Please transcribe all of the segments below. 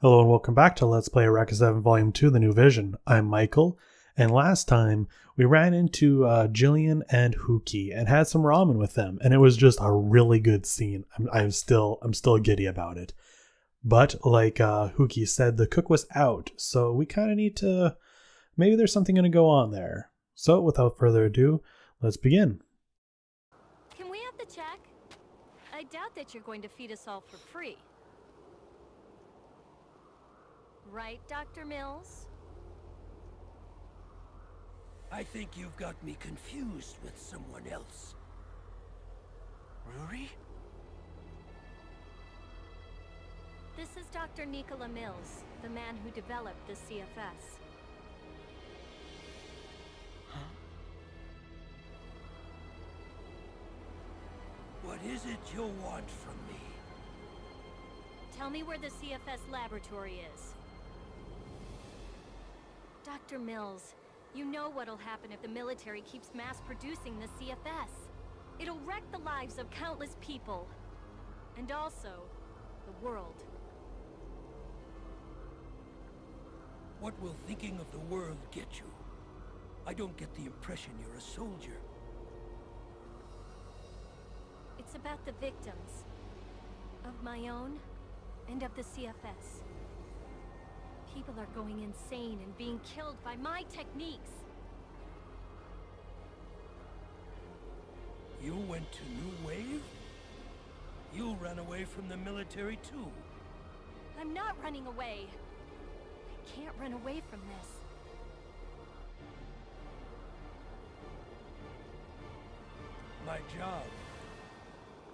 Hello and welcome back to Let's Play Eureka 7 Volume 2, The New Vision. I'm Michael, and last time we ran into Jillian and Huki and had some ramen with them, and it was just a really good scene. I'm still giddy about it. But like Huki said, the cook was out, so we kind of need to... maybe there's something going to go on there. So without further ado, let's begin. Can we have the check? I doubt that you're going to feed us all for free. Right, Dr. Mills? I think you've got me confused with someone else. Rory? This is Dr. Nikola Mills, the man who developed the CFS. Huh? What is it you want from me? Tell me where the CFS laboratory is. Dr. Mills, you know what'll happen if the military keeps mass-producing the CFS. It'll wreck the lives of countless people. And also, the world. What will thinking of the world get you? I don't get the impression you're a soldier. It's about the victims. Of my own, and of the CFS. People are going insane and being killed by my techniques. You went to New Wave? You ran away from the military too. I'm not running away. I can't run away from this. My job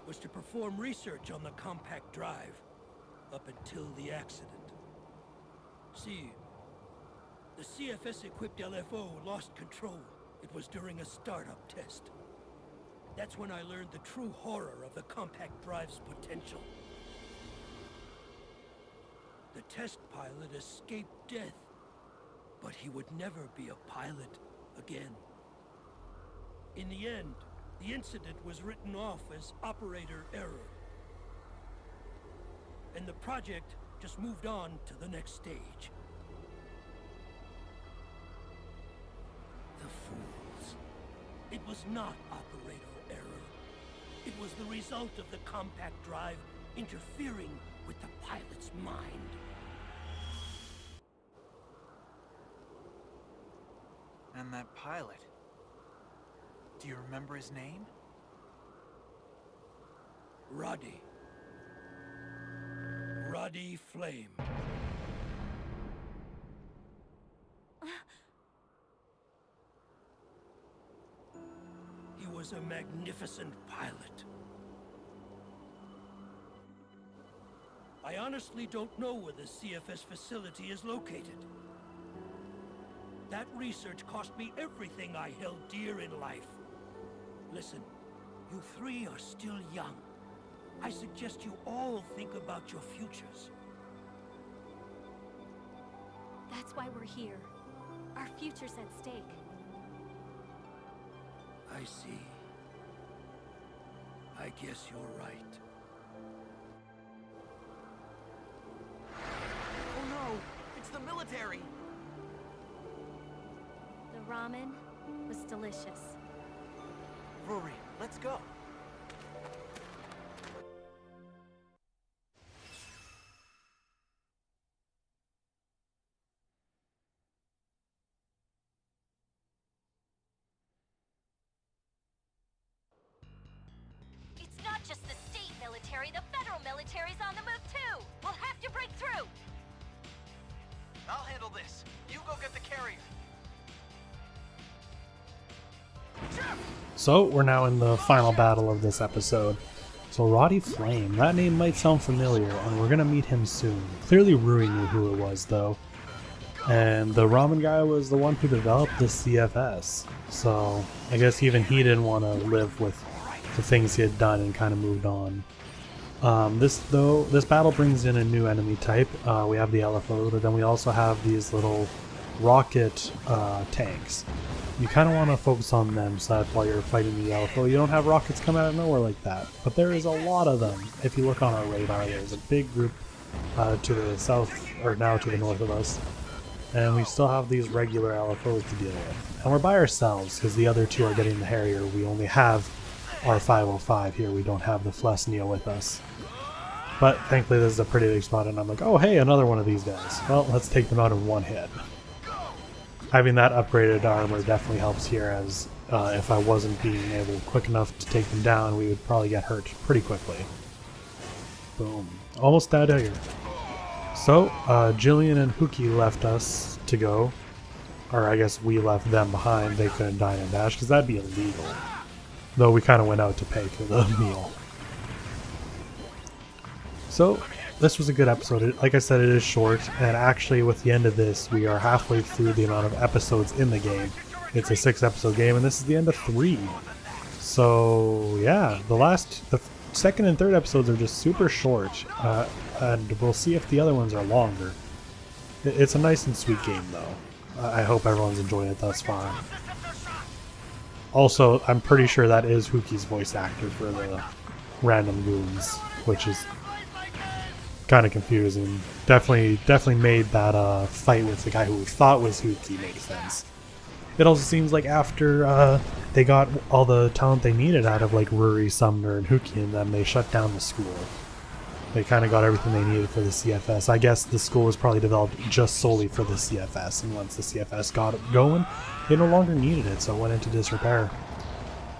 was to perform research on the compact drive up until the accident. See, the CFS-equipped LFO lost control. It was during a startup test. That's when I learned the true horror of the compact drive's potential. The test pilot escaped death, but he would never be a pilot again. In the end, the incident was written off as operator error. And the project just moved on to the next stage. The fools. It was not operator error. It was the result of the compact drive interfering with the pilot's mind. And that pilot, do you remember his name? Roddy. Roddy Flame. He was a magnificent pilot. I honestly don't know where the CFS facility is located. That research cost me everything I held dear in life. Listen, you three are still young. I suggest you all think about your futures. That's why we're here. Our future's at stake. I see. I guess you're right. Oh no! It's the military! The ramen was delicious. Rory, let's go. It's not just the state military, the federal military's on the move too! We'll have to break through! I'll handle this. You go get the carrier. So we're now in the final battle of this episode. So Roddy Flame, that name might sound familiar, and we're gonna meet him soon. Clearly Rui knew who it was though. And the ramen guy was the one who developed the CFS. So I guess even he didn't want to live with the things he had done and kind of moved on. This battle brings in a new enemy type. We have the LFO, but then we also have these little rocket tanks. You kind of want to focus on them so that while you're fighting the LFO, you don't have rockets come out of nowhere like that. But there is a lot of them. If you look on our radar, there's a big group to the south, or now to the north of us. And we still have these regular LFOs to deal with. And we're by ourselves, because the other two are getting the Harrier. We only have our 505 here. We don't have the Flesnia with us. But thankfully this is a pretty big spot, and I'm like, oh hey, another one of these guys. Well, let's take them out in one hit. Having that upgraded armor definitely helps here, as if I wasn't being able quick enough to take them down, we would probably get hurt pretty quickly. Boom. Almost dead here. So, Jillian and Huki left us to go. Or I guess we left them behind. They couldn't dine and dash, because that'd be illegal. Though we kind of went out to pay for the meal. So, this was a good episode. Like I said, it is short, and actually with the end of this, we are halfway through the amount of episodes in the game. It's a 6-episode game, and this is the end of 3. So, yeah, the second and third episodes are just super short, and we'll see if the other ones are longer. It's a nice and sweet game, though. I hope everyone's enjoyed it thus far. Also, I'm pretty sure that is Huki's voice actor for the random goons, which is kind of confusing. Definitely made that fight with the guy who we thought was Huki make sense. It also seems like after they got all the talent they needed out of like Ruri, Sumner, and Huki, and then they shut down the school. They kind of got everything they needed for the CFS. I guess the school was probably developed just solely for the CFS, and once the CFS got it going, they no longer needed it, so it went into disrepair.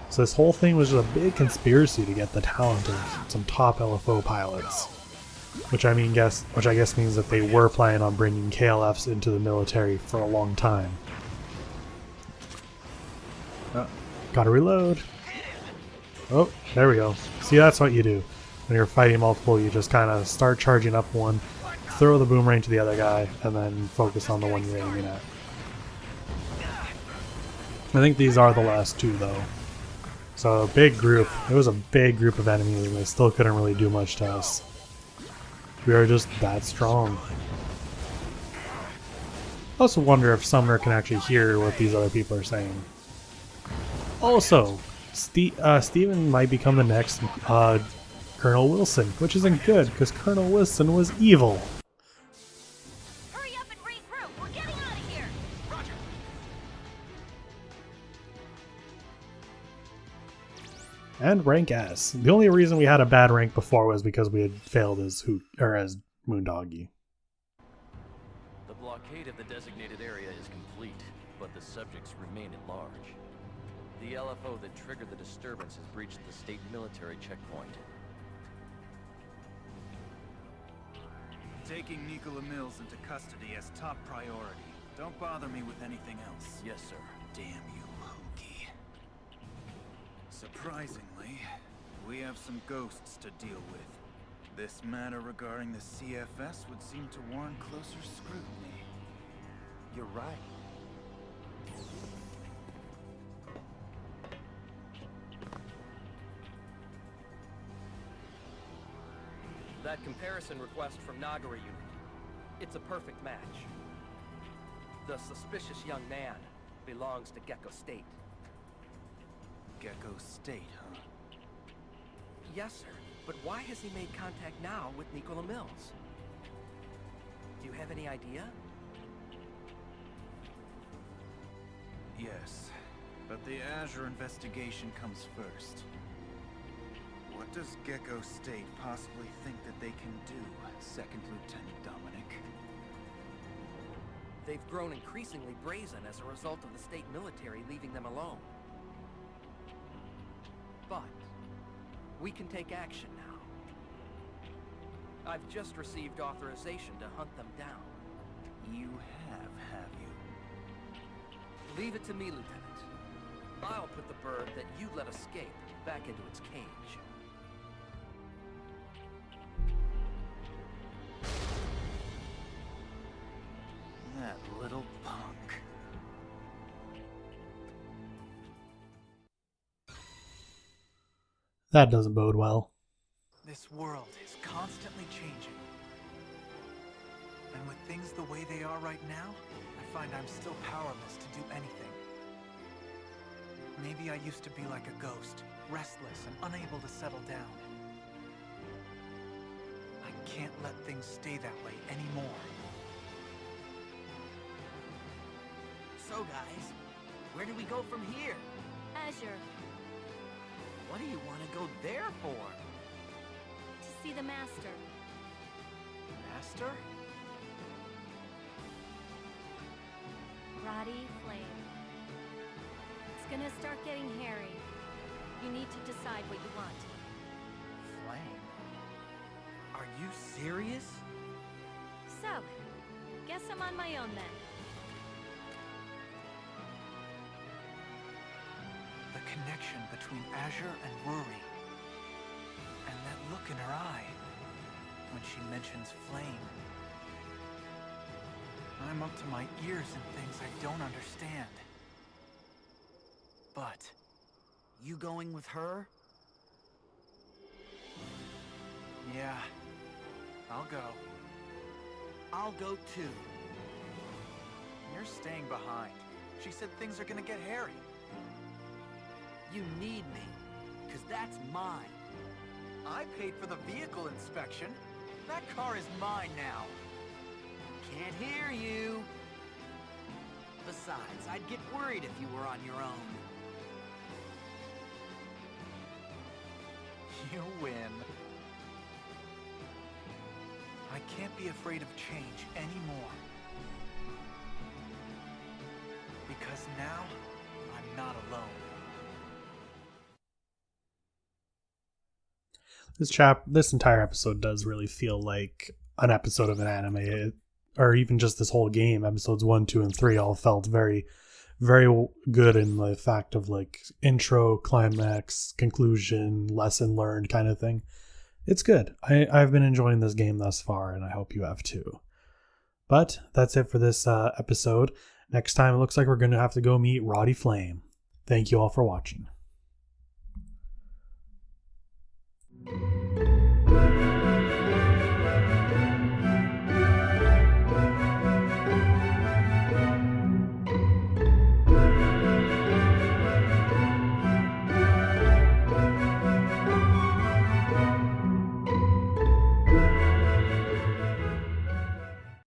So this whole thing was just a big conspiracy to get the talent of some top LFO pilots. Which I guess means that they were planning on bringing KLFs into the military for a long time. Gotta reload. Oh, there we go. See, that's what you do. When you're fighting multiple, you just kind of start charging up one, throw the boomerang to the other guy, and then focus on the one you're aiming at. I think these are the last two, though. So a big group. It was a big group of enemies, and they still couldn't really do much to us. We are just that strong. I also wonder if Sumner can actually hear what these other people are saying. Also, Steven might become the next Colonel Wilson, which isn't good, because Colonel Wilson was evil. Hurry up and regroup. We're getting out of here. Roger. And rank S. The only reason we had a bad rank before was because we had failed as Moondoggy. The blockade of the designated area is complete, but the subjects remain at large. The LFO that triggered the disturbance has breached the state military checkpoint. Taking Nicola Mills into custody as top priority. Don't bother me with anything else. Yes, sir. Damn you, Hookie. Surprisingly, we have some ghosts to deal with. This matter regarding the CFS would seem to warrant closer scrutiny. You're right. That comparison request from Nagara Unit. It's a perfect match. The suspicious young man belongs to Gecko State. Gecko State, huh? Yes, sir. But why has he made contact now with Nicola Mills? Do you have any idea? Yes, but the Azure investigation comes first. What does Gecko State possibly think that they can do, Second Lieutenant Dominic? They've grown increasingly brazen as a result of the state military leaving them alone. But we can take action now. I've just received authorization to hunt them down. You have you? Leave it to me, Lieutenant. I'll put the bird that you let escape back into its cage. That little punk. That doesn't bode well. This world is constantly changing. And with things the way they are right now, I find I'm still powerless to do anything. Maybe I used to be like a ghost, restless and unable to settle down. I can't let things stay that way anymore. So guys, where do we go from here? Azure, What do you want to go there for? to see the Master. Master? Roddy Flame. It's gonna start getting hairy. You need to decide what you want. Flame? Are you serious? So, guess I'm on my own then. The connection between Azure and Rory. And that look in her eye when she mentions Flame. I'm up to my ears in things I don't understand. But You going with her? yeah, I'll go. I'll go too. You're staying behind. She said things are gonna get hairy. You need me, 'cause that's mine. I paid for the vehicle inspection. That car is mine now. Can't hear you. Besides, I'd get worried if you were on your own. You win. I can't be afraid of change anymore. Because now, I'm not alone. This entire episode does really feel like an episode of an anime, or even just this whole game. Episodes 1, 2, and 3 all felt very, very good in the fact of like intro, climax, conclusion, lesson learned kind of thing. It's good. I've been enjoying this game thus far, and I hope you have too. But that's it for this episode. Next time, it looks like we're going to have to go meet Roddy Flame. Thank you all for watching.